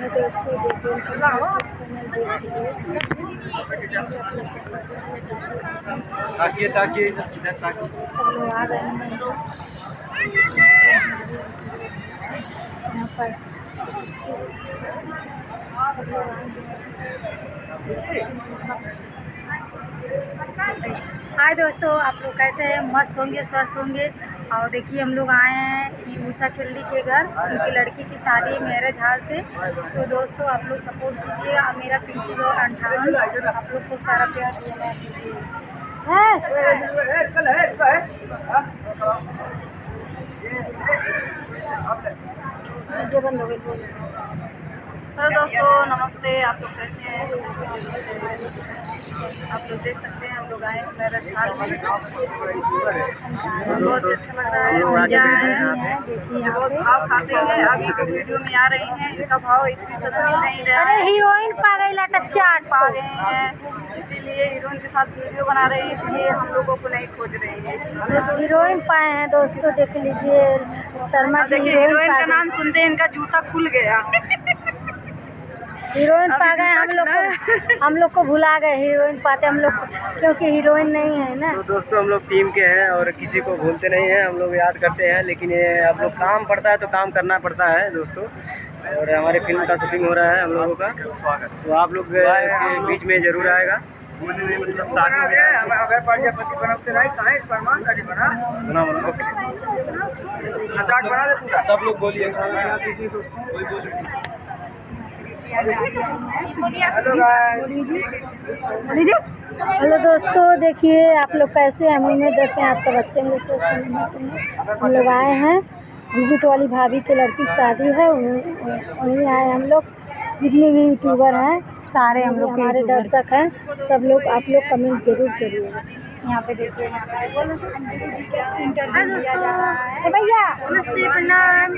दोस्तों देखिए ताकिए सब लोग आ गए हैं यहाँ पर। हाय दोस्तों, आप लोग कैसे हैं? मस्त होंगे, स्वस्थ होंगे। और देखिए हम लोग आए हैं उषा किल्ली के घर, उनकी लड़की की शादी मैरिज हॉल से। तो दोस्तों आप लोग सपोर्ट कीजिएगा। मेरा पिंकी गौर 58 आप लोग खूब सारा प्यार दिया कीजिए। बंद हो गई। हेलो दोस्तों, नमस्ते। आप लोग कैसे हैं? आप लोग देख सकते हैं हम लोग आए मैरिज हॉल में। बहुत अच्छा लग रहा है। भैया हैं, बहुत भाव खाते हैं। अभी के वीडियो में आ रहे हैं, इनका भाव इतनी सब मिल नहीं रहा है। हीरोइन पा गई चाट पा गए हैं, इसीलिए हीरोइन के साथ वीडियो बना रहे हैं। इसलिए हम लोगों को नहीं खोज रहे हैं। हीरोइन पाए हैं दोस्तों, देख लीजिए शर्मा जी। देखिए हीरोइन का नाम सुनते ही इनका जूता खुल गया। हीरोइन पा गए हम लोग को भुला गए। हीरोइन पाते हम लोग, क्योंकि हीरोइन नहीं है ना। तो दोस्तों हम लोग टीम के हैं और किसी को भूलते नहीं हैं, हम लोग याद करते हैं। लेकिन ये अब लोग काम पड़ता है तो काम करना पड़ता है दोस्तों। और हमारे फिल्म का शूटिंग हो रहा है हम लोगों का, तो आप लोग के बीच में जरूर आएगा। सब लोग बोलिए। हेलो दोस्तों, देखिए आप लोग कैसे हैं। हम उम्मीद करते हैं आप सब अच्छे होंगे, स्वस्थ होंगे। हम लोग आए हैं, गुगुत वाली भाभी की लड़की की शादी है, वहीं आए हम लोग। जितने भी यूट्यूबर हैं सारे हम लोग हमारे दर्शक हैं। सब लोग आप लोग कमेंट जरूर करिएगा। यहाँ पे देखिए इंटरव्यू दिया जा रहा है। भैया नमस्ते, प्रणाम।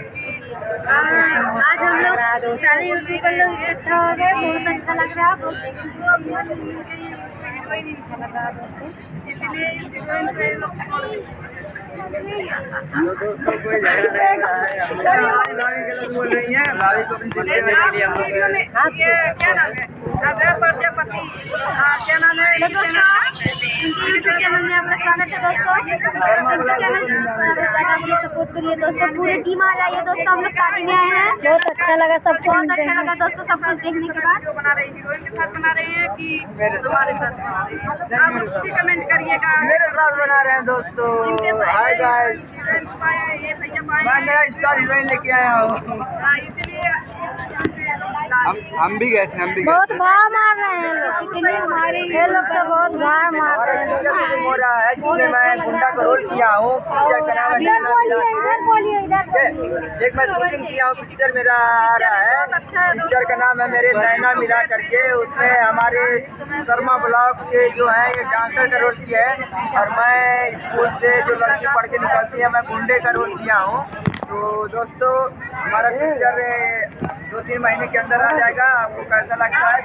आज हम लोग सारे यूट्यूबर लोग इकट्ठा हो गए। बहुत अच्छा लग रहा है। इसलिए इस हीरोइन को ये लोग छोड़ दें। दोस्तों कोई झगड़ा नहीं हो रहा है, बोल रही है भाभी को भी बोलने के लिए हम लोग। ये क्या नाम है? अभय प्रजापति। क्या नाम है? यूट्यूब चैनल में आपका स्वागत है दोस्तों। सपोर्ट करिए दोस्तों, पूरी टीम आ जाइए दोस्तों। हम लोग शादी में आए हैं। बहुत अच्छा लगा, सबको बहुत अच्छा लगा दोस्तों सब कुछ देखने के बाद। बना रही हीरोइन के साथ बना रही है कि तुम्हारे साथ बना रही है? आप खुद ही कमेंट करिएगा। मेरे साथ बना रहे हैं दोस्तों। हाय गाइस, ये भैया पाए मैं नया स्टार हीरोइन लेके आया हूँ। इसलिए हम भी गए थे। बहुत भाव मार रहे हैं ये लोग से बहुत भाव मार रहे हैं। शूटिंग हो रहा है जिसमें मैं गुंडा का रोल किया हूँ। पिक्चर का नाम है एक मैं शूटिंग किया हूँ। पिक्चर मेरा आ रहा है, पिक्चर का नाम है मेरे नैना मिला करके। उसमें हमारे शर्मा ब्लॉक के जो है ये डांसर का रोल किया है, और मैं स्कूल से जो लड़की पढ़ के निकलती है मैं गुंडे का रोल किया हूँ। तो दोस्तों हमारा पिक्चर 2-3 महीने के अंदर आ जाएगा। आपको कैसा लगता है?